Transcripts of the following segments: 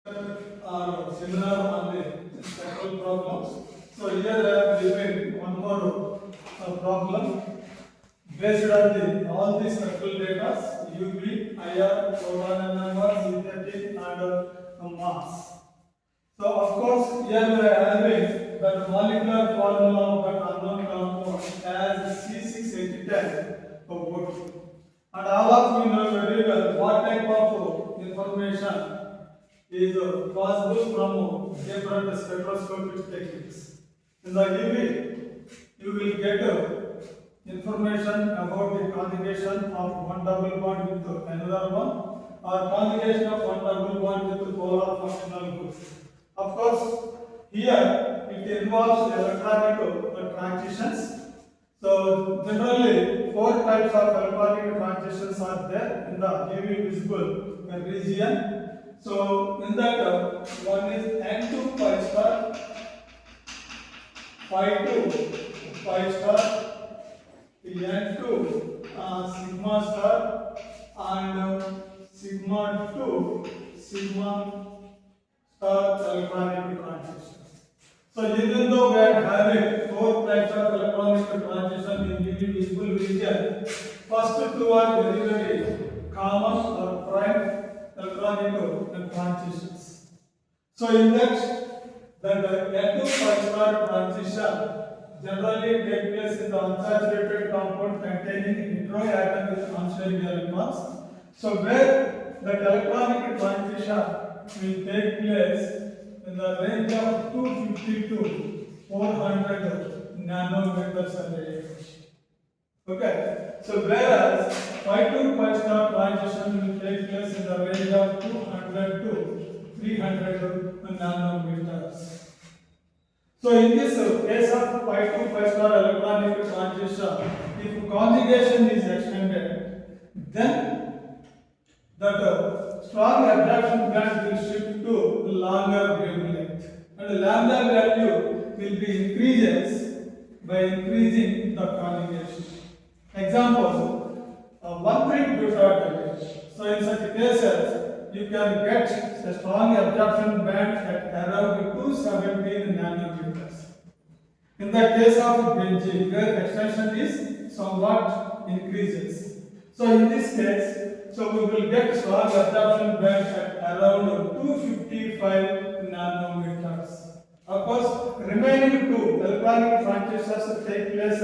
Are similar on the spectral problems. So here I have given one more problem based on all the spectral data UV, IR, proton number, synthetic and mass. So of course here we are having the molecular formula of that unknown compound as C6H10 for both. And all of you know very well what type of information is possible from different spectroscopic techniques. In the UV, you will get information about the conjugation of one double bond with another one, or conjugation of one double bond with polar functional groups. Of course, here it involves electronic transitions. So generally, four types of electronic transitions are there in the UV visible region. So in that one is N2 pi star, pi 2 pi star, N2 sigma star, and sigma 2 sigma star electronic transitions. So even though we are having four types of electronic transition in UV visible region, first two are very common or prime electronic transitions. So in that, the N2 pi star transition generally takes place in the unsaturated compound containing heteroatom with unstable electrons. So where the electronic transition will take place in the range of 250 to 400 nanometers at the edge. Okay, so whereas pi 2 pi star transition will take place in the range of 200 to 300 nanometers. So in this case of pi 2 pi star electronic transition, if conjugation is extended, then that strong absorption band will shift to longer wavelength, and the lambda value will be increases by increasing the conjugation. Example, 1,3-butadiene. So in such cases, you can get a strong absorption band at around 217 nanometers. In the case of benzene, where extension is somewhat increases. So in this case, so we will get strong absorption band at around 255 nanometers. Of course, remaining two electronic transitions take place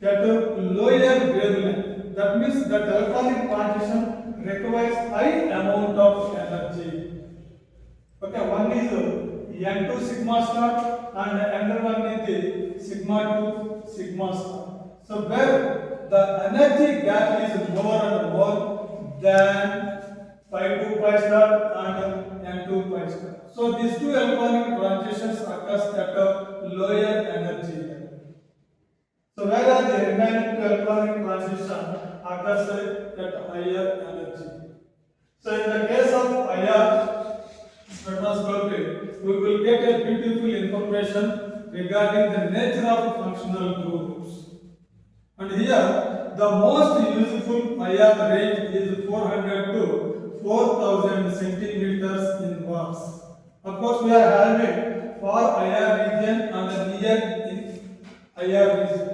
at a lower wavelength. That means that electronic transition requires high amount of energy. Okay, one is N2 sigma star and another one is the sigma 2 sigma star. So where the energy gap is more and more than pi 2 pi star and N2 pi star. So these two electronic transitions occurs at a lower energy level. So whereas the remaining electronic transition occurs at higher energy. So in the case of IR spectroscopy, we will get a beautiful information regarding the nature of functional groups. And here, the most useful IR range is 400 to 4000 centimeters in watts. Of course, we are having for IR region and near in IR region.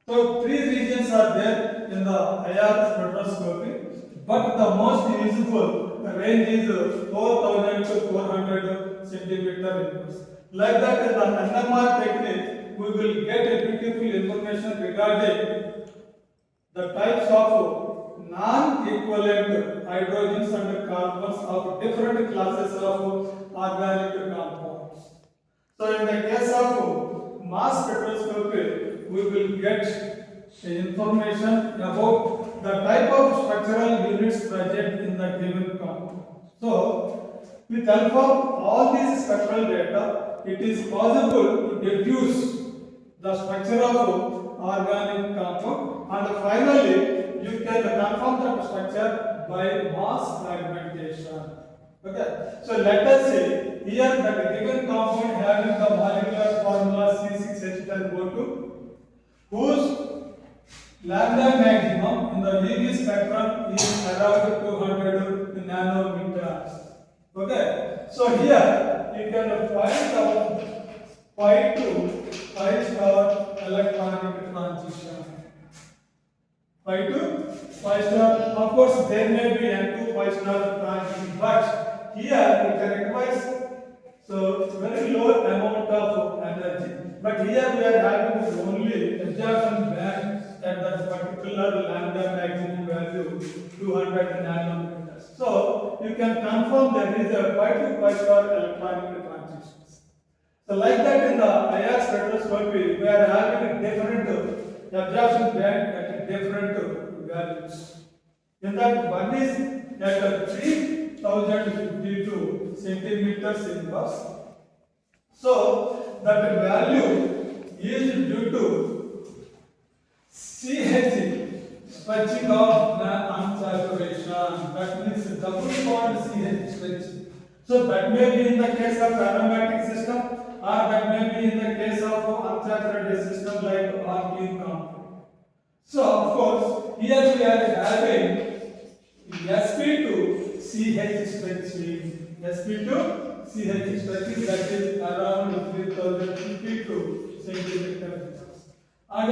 So three regions are there in the IR spectroscopy, but the most useful range is 4000 to 400 centimeters. Like that, in the NMR technique, we will get a beautiful information regarding the types of non-equivalent hydrogens and carbons of different classes of organic compounds. So in the case of mass spectroscopy, we will get information about the type of structural units present in the given compound. So, with help of all these spectral data, it is possible to deduce the structure of organic compound, and finally you can confirm the structure by mass fragmentation. Okay, so let us see here that the given compound having the molecular formula C6H10O2, whose lambda maximum in the UV spectrum is around 200 nanometers. Okay, So here you can find out pi to pi star electronic transition. Pi to pi star. Of course, there may be n2 pi star transition, but here we characterize so very low amount of energy. But here we are having only absorption band at that particular lambda maximum value 200 nanometers. So you can confirm there is a pi to pi star electronic transitions. So like that in the IR spectroscopy, we are having different absorption band at different values. In that one is at 3052 centimeters inverse. So that value is due to CH stretching of the unsaturation. That means double bond CH stretching. So that may be in the case of aromatic system, or that may be in the case of unsaturated system like alkene compound. So of course here we are having sp2 CH stretching. sp2 CH stretching, that is around 3052 centimeters. And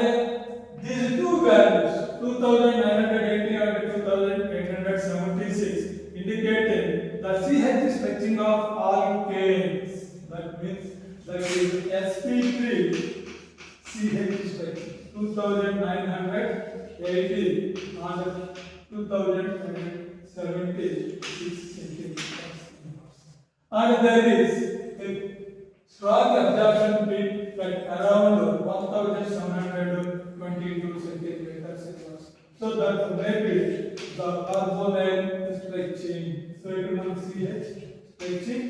these two values 2980 and 2876 indicating the CH stretching of alkanes. That means that is sp3 CH stretching 2980 and 2076 centimeters. And there is a strong absorption peak at around 1722 centimeters. So that may be the carbonyl stretching. So it will CH stretching.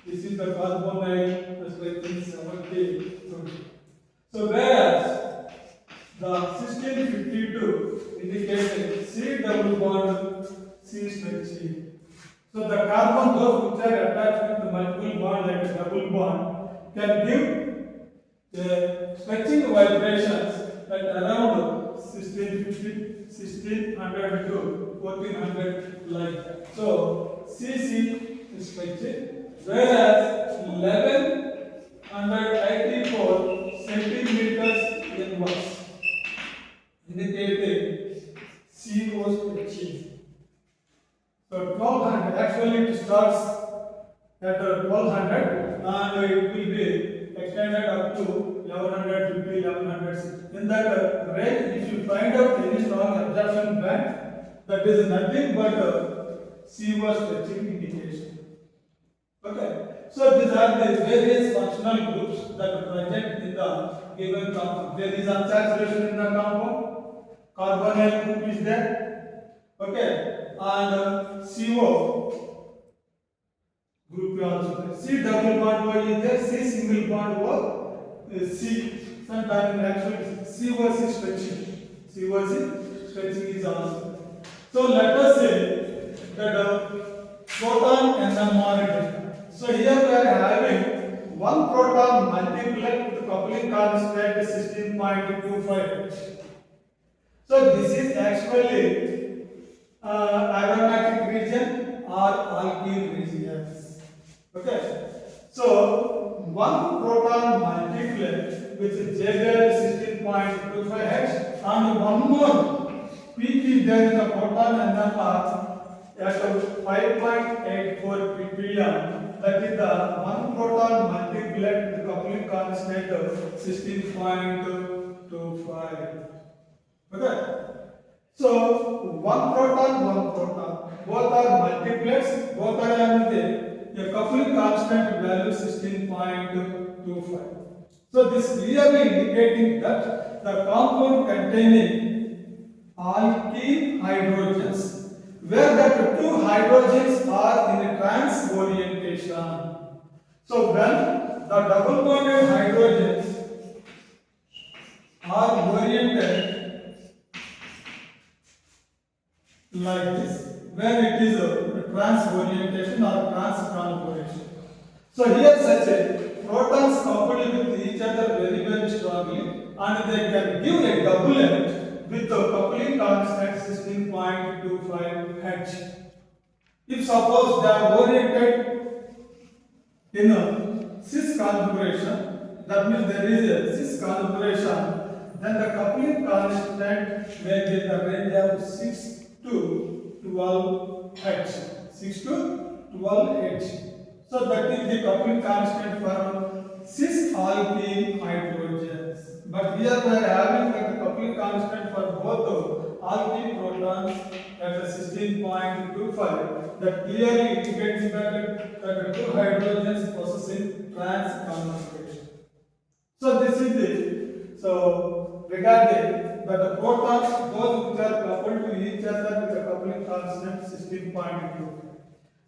This is the carbonyl stretching 70. So whereas the 1652 indicates C double bond C stretching. So the carbon, those which are attached to the multiple bond like a double bond, can give stretching vibrations at around 1650, 1600 to 1400 like that. So CC is stretching, whereas 1184 centimeters inverse indicating CO stretching. So 1200, actually it starts at 1200 and it will be extended up to 1150, 1160. In that range, if you find out any strong absorption band, that is nothing but CO stretching indication. Okay. So these are the various functional groups that are present in the given compound. There is unsaturation in the compound, carbonyl group is there, okay, and CO group is also there. C double bond O is there, C single bond O, C. Sometimes actually C was stretching. C was stretching is also there. So let us say that proton NMR data. So here we are having one proton multiplied with coupling constant 16.25. So this is actually aromatic region or alkene regions. Okay. So one proton multiplied with J value 16.25 and one more peak is there in the proton NMR at 5.84 ppm. That is the one proton multiplied with coupling constant 16.25. Okay. So one proton, both are multiplets, both are having a coupling constant value 16.25. So this clearly indicating that the compound containing alkene hydrogens, where the two hydrogens are in a trans orientation. So when the double bonded hydrogens are oriented like this, when it is a trans orientation or trans configuration. So here such a protons coupled with each other very strongly, and they can give a doublet with the coupling constant 16.25 H. If suppose they are oriented in a cis configuration, that means there is a cis configuration, then the coupling constant may be in the range of 6 to 12 H. 6 to 12 H. So that is the coupling constant for cis alkene hydrogens. But here we are having the coupling constant for both alkene protons at 16.25. That clearly indicates that the two hydrogens possessing trans configuration. So this is regarding that the protons, those which are coupled to each other with a coupling constant 16.2.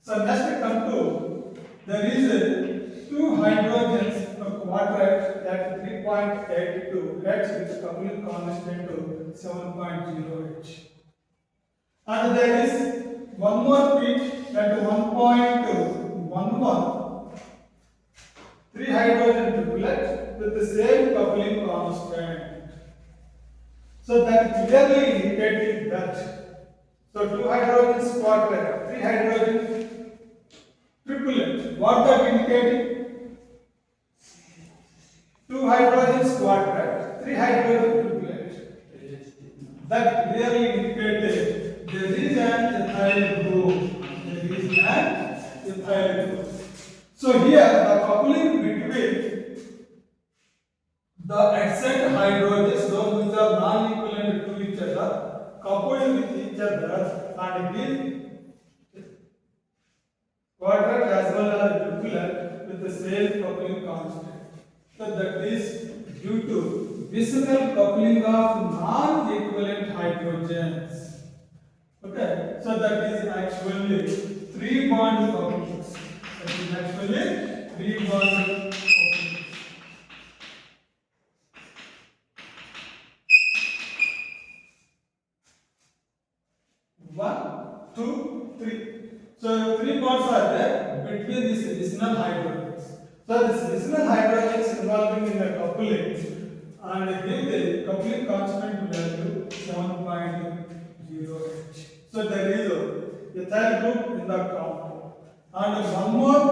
So next come to, there is two hydrogens of quadrant at 3.82 H with coupling constant to 7.0 H. And there is one more peak at 1.11, three hydrogen triplet with the same coupling constant. So that clearly indicating that. So two hydrogens quadrat, three hydrogen triplet. What that indicating? Two hydrogens quadrat, three hydrogen triplet. That clearly indicated there is an ethyl group. There is an ethyl group. So here the coupling between the adjacent hydrogens, those which are non-equivalent to each other, coupled with each other and give quadrat as well as triplet with the same coupling constant. So that is due to vicinal coupling of non-equivalent hydrogens. Okay, so that is actually three bond couplings. That is actually three bond couplings. 1, 2, 3. So three bonds are there between these vicinal hydrogens. So this vicinal hydrogens involving in the coupling and give the coupling constant value 7.0 H. So there is a ethyl group in the compound. And one more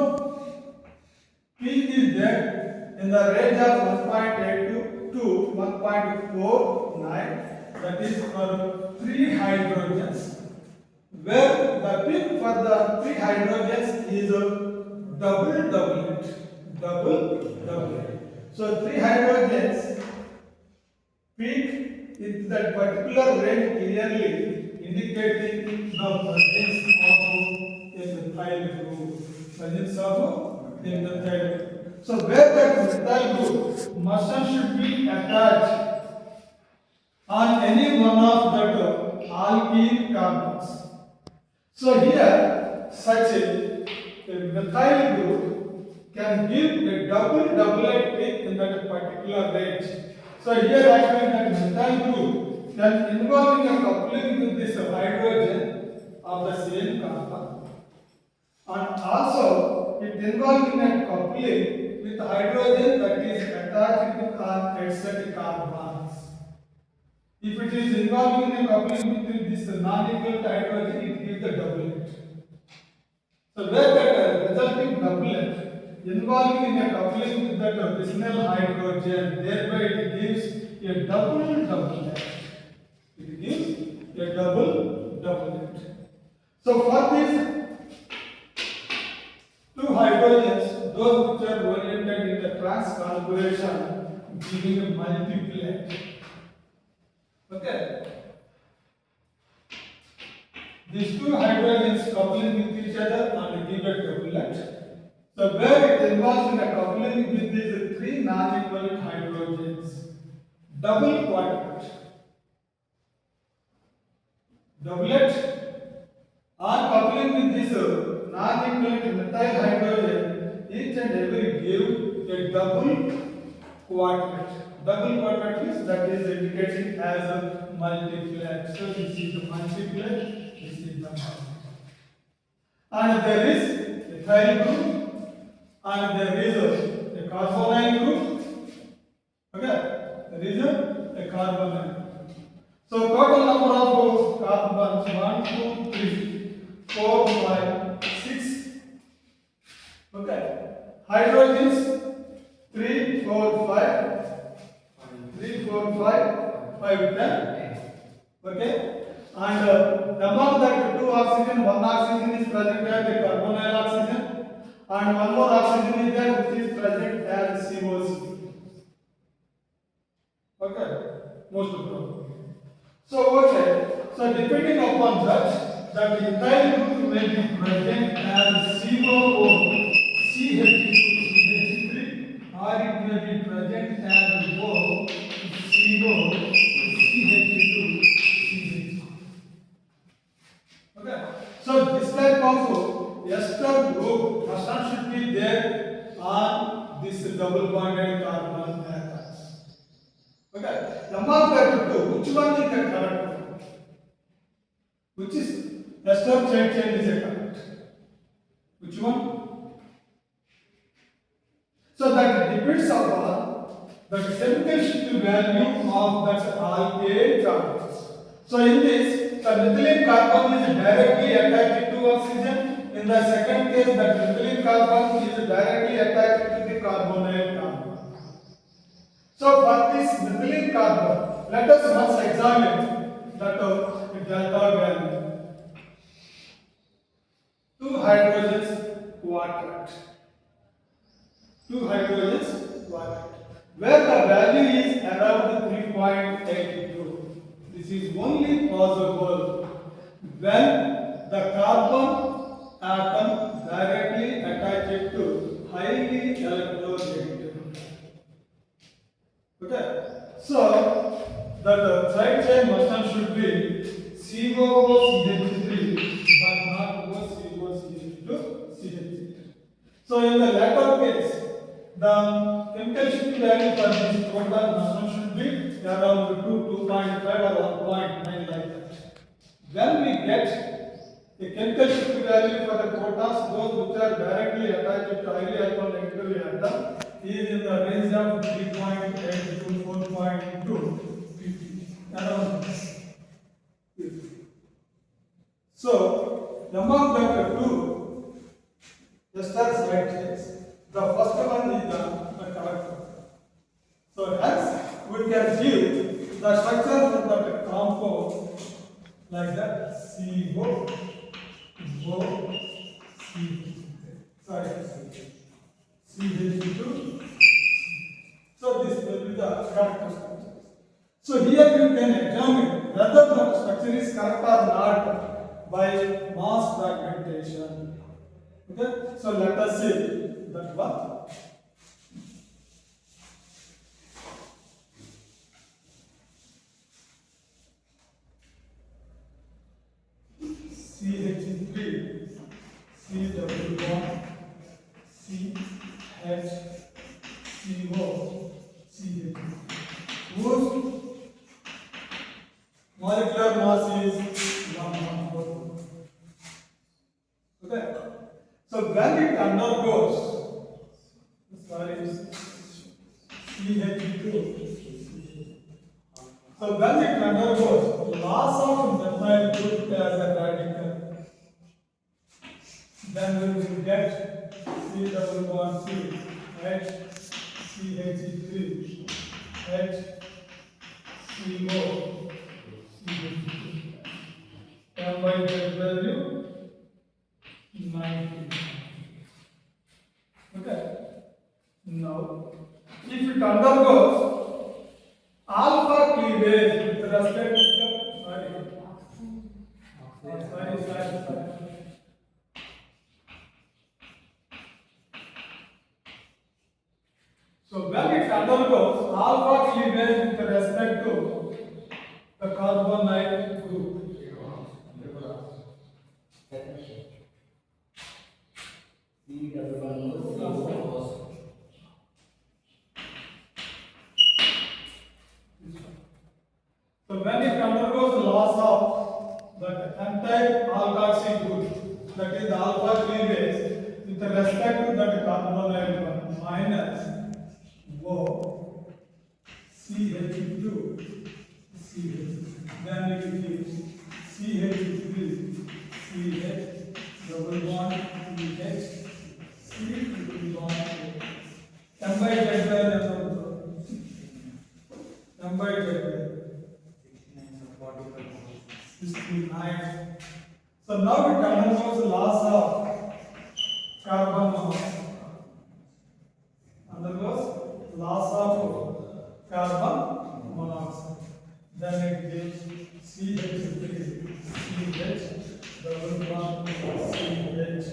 peak is there in the range of 1.82 to 1.49. That is for three hydrogens, where the peak for the three hydrogens is a doublet. So three hydrogens peak in that particular range clearly indicating the presence of a methyl group. Presence of a methyl group. So where that methyl group muscle should be attached on any one of the alkene carbons. So here such a methyl group can give a doublet peak in that particular range. So here actually that methyl group can involve in a coupling with this hydrogen of the same carbon, and also it involves in a coupling with hydrogen that is attached with adjacent carbons. If it is involving in a coupling with this non-equivalent hydrogen, it gives the doublet. So where that resulting doublet involving in a coupling with that vicinal hydrogen, thereby it gives a doublet. It gives a doublet. So for these two hydrogens, those which are oriented in the trans configuration, giving a multiplet. Okay. These two hydrogens coupling with each other and give a doublet. So where it involves in a coupling with these three non-equivalent hydrogens, double quadrat. Doublet or coupling with this non-equivalent methyl hydrogen, each and every give a double quadrat. Double quadrat means that is indicating as a multiplet. So this is the multiplet, this is the multiplet. And there is ethyl group and there is a carbonyl group. Okay, there is a carbonyl group. So total number of carbons 1, 2, 3, 4, 5, 6. Okay, hydrogens 3, 4, 5, 3, 4, 5, 5, 10. Okay? And among that two oxygen, one oxygen is present as the carbonyl oxygen, and one more oxygen is there which is present as COC. Okay? Most probably. So, okay. So, depending upon that, the ethyl group may be present as COO, CH2, CH3, or it may be present as O, CO, CH2, CH3. Okay. So, this type of ester group must not should be there on this double bonded carbon atoms. Okay. Among the two, which one is the correct one? Which is ester chain is a correct. Which one? So that depends upon the chemical shift value of that alkane carbon. So in this, the methylene carbon is directly attached to oxygen. In the second case, the methylene carbon is directly attached to the carbonyl carbon. So for this methylene carbon, let us once examine that delta value. 2 hydrogens water. 2 hydrogens water. Where the value is around 3.82. This is only possible when the carbon atom directly attached to highly electronegative. Okay. So the side chain motion should be COOCH3 but not OCOCH2 CH3. So in the latter case, the chemical shift value for this total motion should be around 2.5 or 1.9 like that. When we get the chemical shift value for the protons, those which are directly attached to highly electronegative atom, is in the range of 3.8 to 4.2 around. So among the two ester side chains, the first one is the correct one. So hence we can give the structure for the compound like that: CO, O, C. Sorry, CH2. So this will be the correct structure. So here you can examine whether the structure is correct or not by mass fragmentation. Okay, so let us see that one. CH3, C double bond, C H, CO, CH. Whose molecular mass is 114. Okay. So when it undergoes, CH2. So when it undergoes loss of methyl group as a radical, then we will get C double bond C, H, CH3, H, CO, CH3. Combine that value 90. Okay. Now, if it undergoes alpha cleavage with respect to the sorry. So when it undergoes alpha cleavage with respect to the carbonyl group. So when it undergoes loss of the anti-alkoxy group, that is the alpha cleavage with respect to that carbonyl one, minus O CH2 CH, then it gives CH3 CH double bond CH C double bond M by Z value M by Z value 69. So now it undergoes the loss of carbon monoxide. Undergoes loss of carbon monoxide. Then it gives CH3, CH, double bond, CH,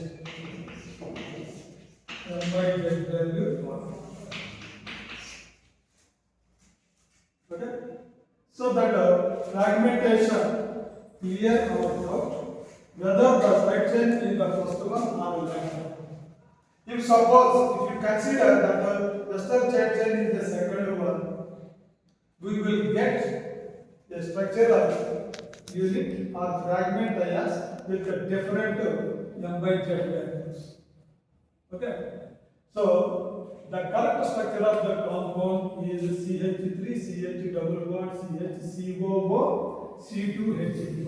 M by Z value 1. Okay? So that fragmentation clear our doubt whether the side chain is the first one or the second one. If suppose, if you consider that the western side chain is the second one, we will get a structural unit or fragment ions with a different M by Z values. Okay? So, the correct structure of the compound is CH3, CH double bond, CH, COO, C2H5,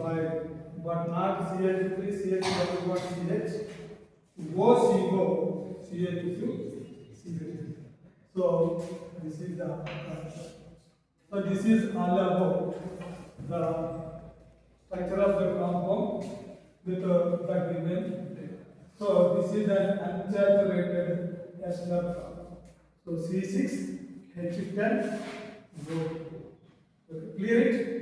but not CH3, CH double bond, CH, OCO, CH2, CH. So, this is the so this is all about the structure of the compound with the given. So this is an unsaturated ester compound. So C6H10 group. Okay, clear it?